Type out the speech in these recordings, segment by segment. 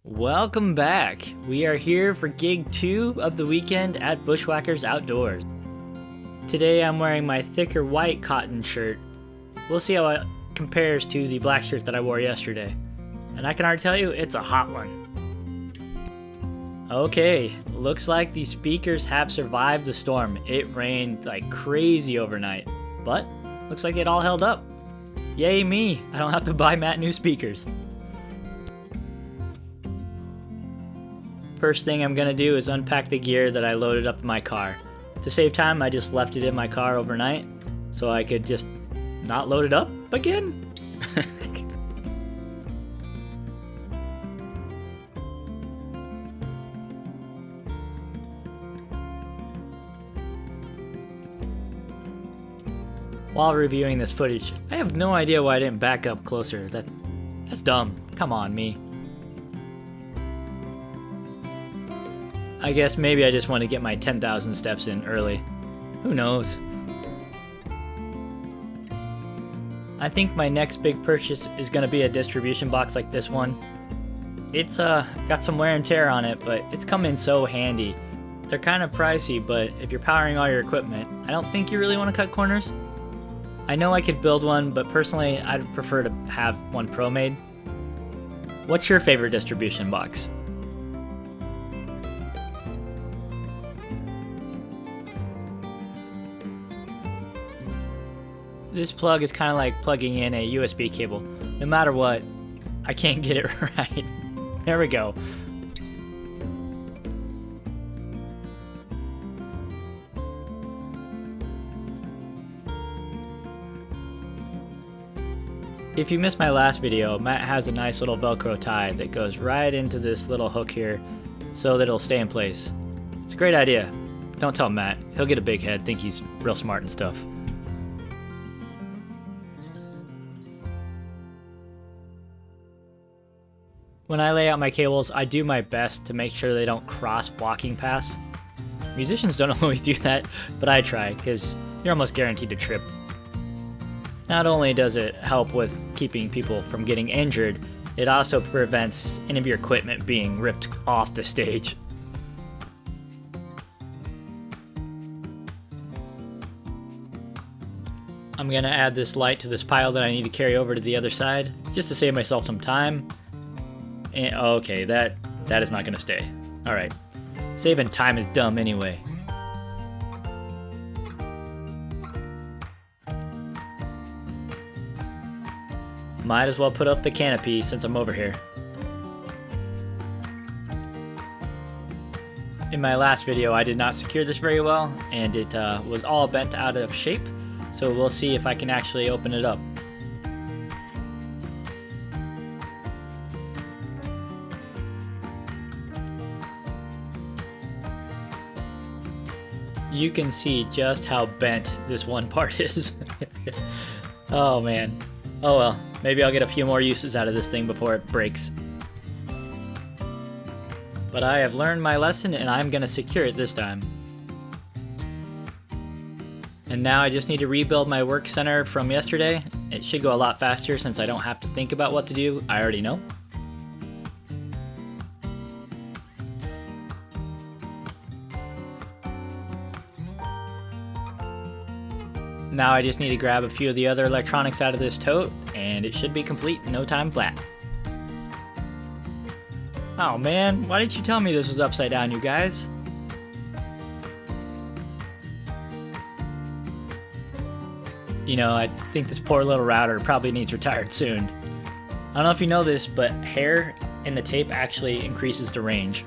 Welcome back. We are here for gig 2 of the weekend at Bushwhackers Outdoors. Today I'm wearing my thicker white cotton shirt. We'll see how it compares to the black shirt that I wore yesterday. And I can already tell you, it's a hot one. Okay, looks like the speakers have survived the storm. It rained like crazy overnight, but looks like it all held up. Yay me, I don't have to buy Matt new speakers. First thing I'm gonna do is unpack the gear that I loaded up in my car. To save time, I just left it in my car overnight so I could just not load it up again. While reviewing this footage, I have no idea why I didn't back up closer. That's dumb. Come on, me. I guess maybe I just want to get my 10,000 steps in early. Who knows? I think my next big purchase is going to be a distribution box like this one. It's got some wear and tear on it, but it's come in so handy. They're kind of pricey, but if you're powering all your equipment, I don't think you really want to cut corners. I know I could build one, but personally I'd prefer to have one pro-made. What's your favorite distribution box? This plug is kind of like plugging in a USB cable. No matter what, I can't get it right. There we go. If you missed my last video, Matt has a nice little Velcro tie that goes right into this little hook here so that it'll stay in place. It's a great idea. Don't tell Matt. He'll get a big head, think he's real smart and stuff. When I lay out my cables, I do my best to make sure they don't cross walking paths. Musicians don't always do that, but I try, because you're almost guaranteed to trip. Not only does it help with keeping people from getting injured, it also prevents any of your equipment being ripped off the stage. I'm gonna add this light to this pile that I need to carry over to the other side, just to save myself some time. And, okay, that is not gonna stay. Alright, saving time is dumb anyway. Might as well put up the canopy since I'm over here. In my last video, I did not secure this very well, and it was all bent out of shape, so we'll see if I can actually open it up. You can see just how bent this one part is. Oh man. Oh well, maybe I'll get a few more uses out of this thing before it breaks. But I have learned my lesson and I'm gonna secure it this time. And now I just need to rebuild my work center from yesterday. It should go a lot faster since I don't have to think about what to do, I already know. Now I just need to grab a few of the other electronics out of this tote, and it should be complete in no time flat. Oh man, why didn't you tell me this was upside down, you guys? You know, I think this poor little router probably needs retired soon. I don't know if you know this, but hair in the tape actually increases the range.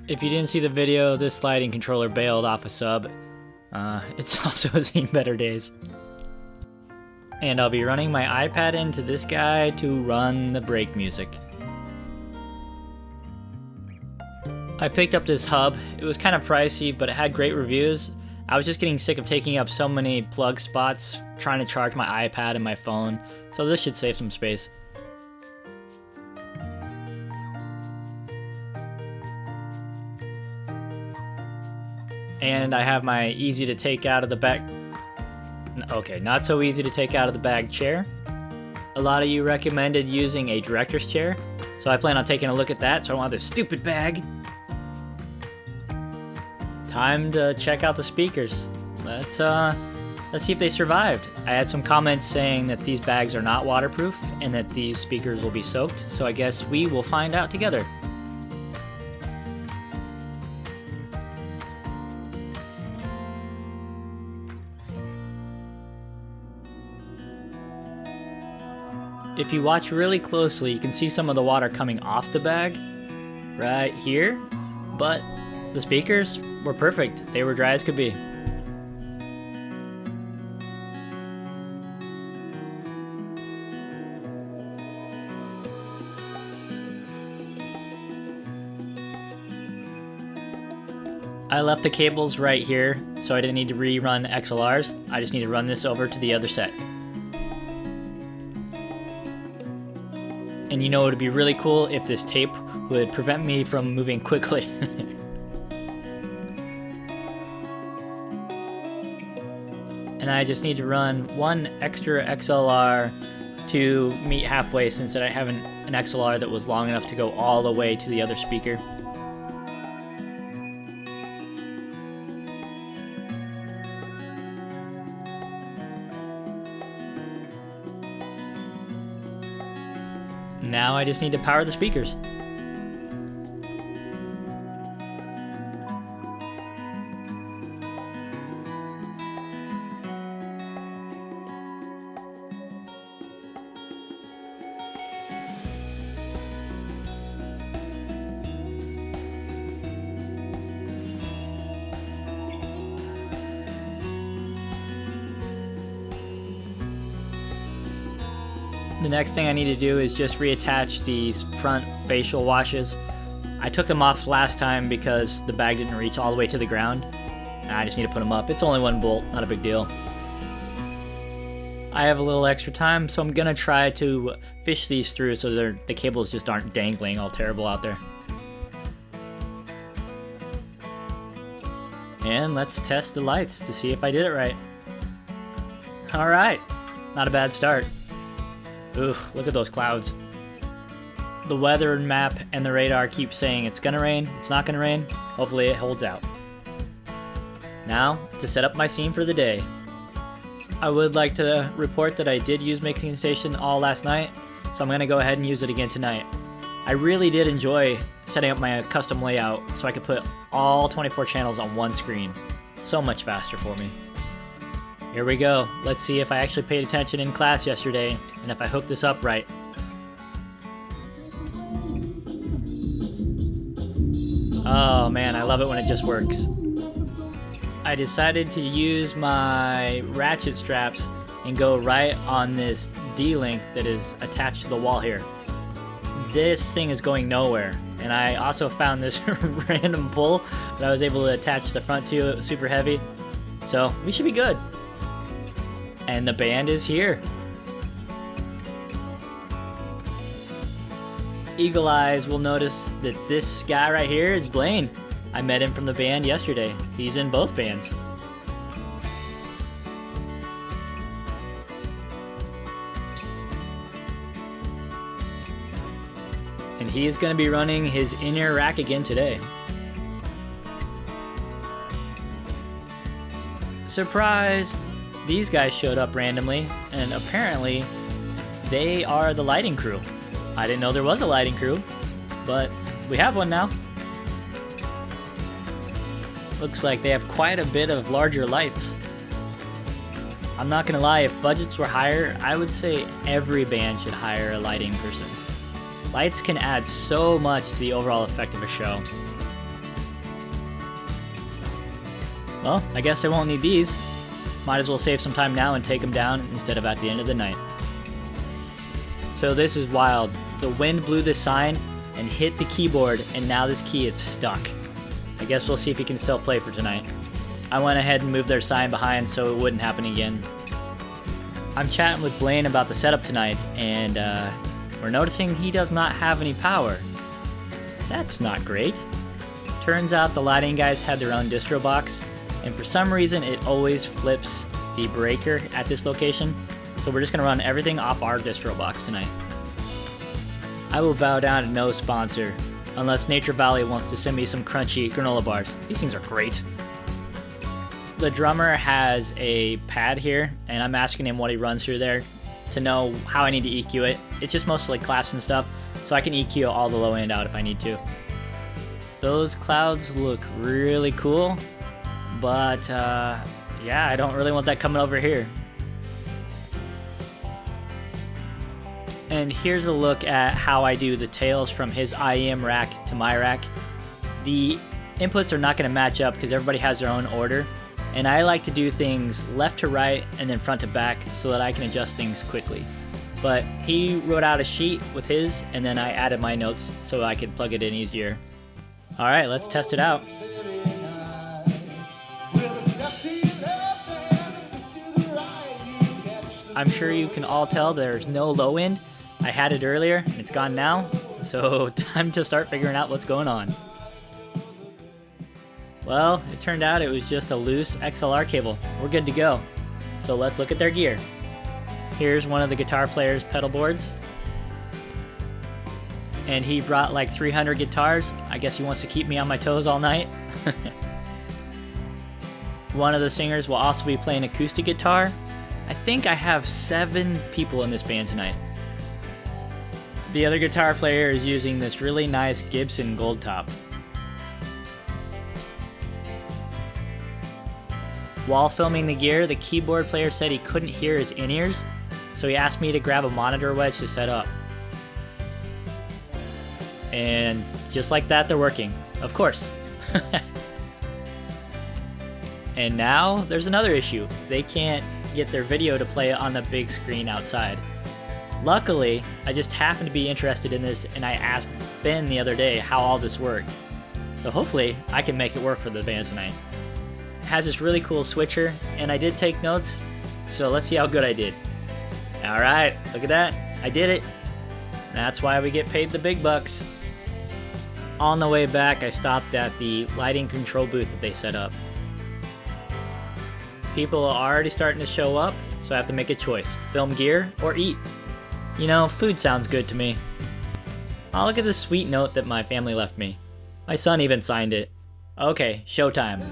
If you didn't see the video, this sliding controller bailed off a sub. It's also seen better days. And I'll be running my iPad into this guy to run the brake music. I picked up this hub. It was kind of pricey, but it had great reviews. I was just getting sick of taking up so many plug spots trying to charge my iPad and my phone, so this should save some space. And I have my easy to take out of the back Okay, not so easy to take out of the bag chair. A lot of you recommended using a director's chair, so I plan on taking a look at that, so I want this stupid bag. Time to check out the speakers. Let's see if they survived. I had some comments saying that these bags are not waterproof and that these speakers will be soaked, so I guess we will find out together. If you watch really closely, you can see some of the water coming off the bag right here, but the speakers were perfect. They were dry as could be. I left the cables right here, so I didn't need to rerun XLRs. I just need to run this over to the other set. And you know, it would be really cool if this tape would prevent me from moving quickly. And I just need to run one extra XLR to meet halfway, since I have an XLR that was long enough to go all the way to the other speaker. Now I just need to power the speakers. The next thing I need to do is just reattach these front facial washes. I took them off last time because the bag didn't reach all the way to the ground. I just need to put them up. It's only one bolt, not a big deal. I have a little extra time, so I'm gonna try to fish these through so the cables just aren't dangling all terrible out there. And let's test the lights to see if I did it right. Alright, not a bad start. Ugh, look at those clouds. The weather map and the radar keep saying it's gonna rain, it's not gonna rain. Hopefully it holds out. Now, to set up my scene for the day. I would like to report that I did use Mixing Station all last night, so I'm gonna go ahead and use it again tonight. I really did enjoy setting up my custom layout so I could put all 24 channels on one screen. So much faster for me. Here we go. Let's see if I actually paid attention in class yesterday and if I hooked this up right. Oh man, I love it when it just works. I decided to use my ratchet straps and go right on this D-link that is attached to the wall here. This thing is going nowhere, and I also found this random pull that I was able to attach the front to. It was super heavy, so we should be good. And the band is here. Eagle Eyes will notice that this guy right here is Blaine. I met him from the band yesterday. He's in both bands. And he is going to be running his in-ear rack again today. Surprise! These guys showed up randomly, and apparently they are the lighting crew. I didn't know there was a lighting crew, but we have one now. Looks like they have quite a bit of larger lights. I'm not gonna lie, if budgets were higher, I would say every band should hire a lighting person. Lights can add so much to the overall effect of a show. Well, I guess I won't need these. Might as well save some time now and take them down instead of at the end of the night. So this is wild. The wind blew this sign and hit the keyboard, and now this key is stuck. I guess we'll see if he can still play for tonight. I went ahead and moved their sign behind so it wouldn't happen again. I'm chatting with Blaine about the setup tonight, and we're noticing he does not have any power. That's not great. Turns out the lighting guys had their own distro box, and for some reason it always flips the breaker at this location, so we're just gonna run everything off our distro box tonight. I will bow down to no sponsor, unless Nature Valley wants to send me some crunchy granola bars. These things are great. The drummer has a pad here, and I'm asking him what he runs through there to know how I need to EQ it. It's just mostly claps and stuff, so I can EQ all the low end out if I need to. Those clouds look really cool, but yeah, I don't really want that coming over here. And here's a look at how I do the tails from his IEM rack to my rack. The inputs are not going to match up because everybody has their own order, and I like to do things left to right and then front to back so that I can adjust things quickly. But he wrote out a sheet with his, and then I added my notes so I could plug it in easier. Alright, let's test it out. I'm sure you can all tell there's no low end. I had it earlier, and it's gone now, so time to start figuring out what's going on. Well, it turned out it was just a loose XLR cable. We're good to go. So let's look at their gear. Here's one of the guitar player's pedal boards. And he brought like 300 guitars. I guess he wants to keep me on my toes all night. One of the singers will also be playing acoustic guitar. I think I have 7 people in this band tonight. The other guitar player is using this really nice Gibson Gold Top. While filming the gear, the keyboard player said he couldn't hear his in-ears, so he asked me to grab a monitor wedge to set up. And just like that, they're working. Of course. And now there's another issue. They can't get their video to play on the big screen outside. Luckily, I just happened to be interested in this, and I asked Ben the other day how all this worked. So hopefully I can make it work for the band tonight. It has this really cool switcher, and I did take notes, so let's see how good I did. Alright, look at that. I did it. That's why we get paid the big bucks. On the way back, I stopped at the lighting control booth that they set up. People are already starting to show up, so I have to make a choice. Film gear or eat. You know, food sounds good to me. Oh, look at this sweet note that my family left me. My son even signed it. Okay, showtime.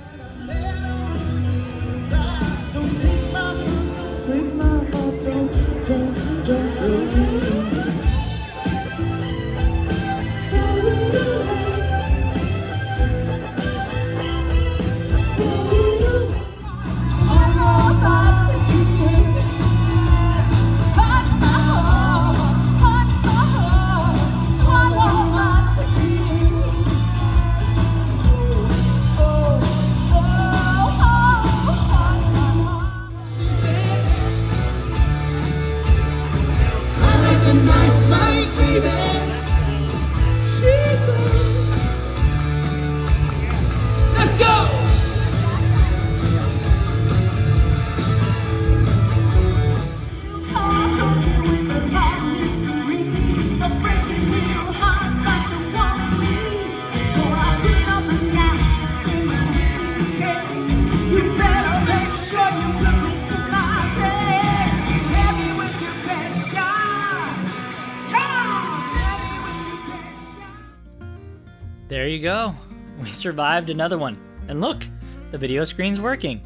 There you go. We survived another one. And look, the video screen's working.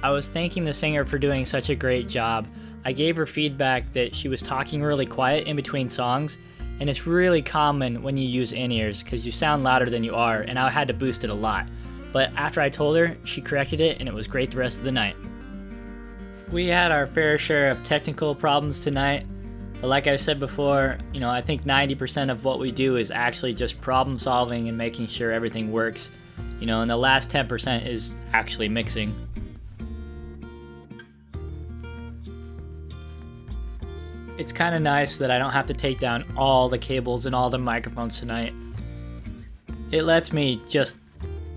I was thanking the singer for doing such a great job. I gave her feedback that she was talking really quiet in between songs, and it's really common when you use in-ears because you sound louder than you are, and I had to boost it a lot. But after I told her, she corrected it, and it was great the rest of the night. We had our fair share of technical problems tonight. But like I said before, you know, I think 90% of what we do is actually just problem solving and making sure everything works. You know, and the last 10% is actually mixing. It's kind of nice that I don't have to take down all the cables and all the microphones tonight. It lets me just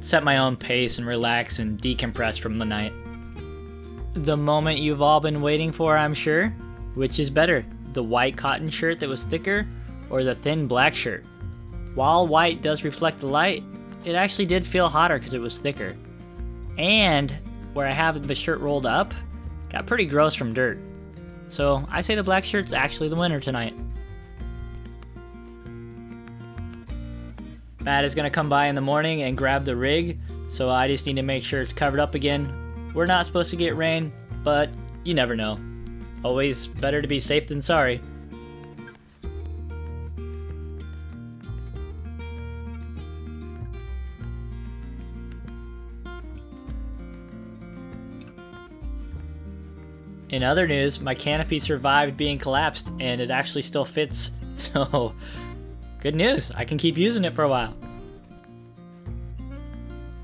set my own pace and relax and decompress from the night. The moment you've all been waiting for, I'm sure. Which is better? The white cotton shirt that was thicker, or the thin black shirt? While white does reflect the light, it actually did feel hotter because it was thicker. And where I have the shirt rolled up got pretty gross from dirt. So I say the black shirt's actually the winner tonight. Matt is gonna come by in the morning and grab the rig, so I just need to make sure it's covered up again. We're not supposed to get rain, but you never know. Always better to be safe than sorry. In other news, my canopy survived being collapsed and it actually still fits, so good news, I can keep using it for a while.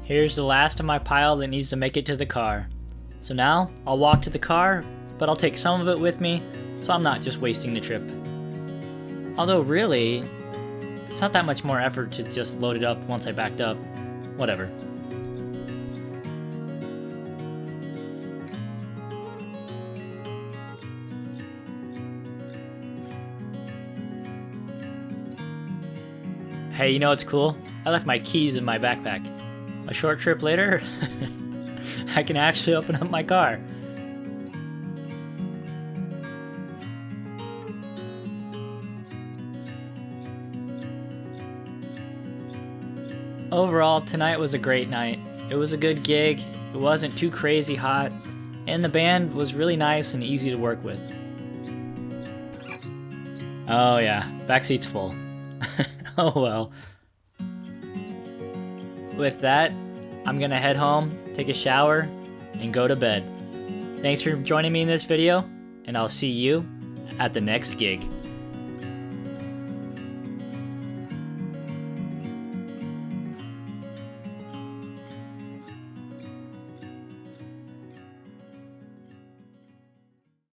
Here's the last of my pile that needs to make it to the car. So now, I'll walk to the car, but I'll take some of it with me, so I'm not just wasting the trip. Although really, it's not that much more effort to just load it up once I backed up. Whatever. Hey, you know what's cool? I left my keys in my backpack. A short trip later, I can actually open up my car. Overall, tonight was a great night. It was a good gig, it wasn't too crazy hot, and the band was really nice and easy to work with. Oh yeah, backseat's full. Oh well. With that, I'm gonna head home, take a shower, and go to bed. Thanks for joining me in this video, and I'll see you at the next gig.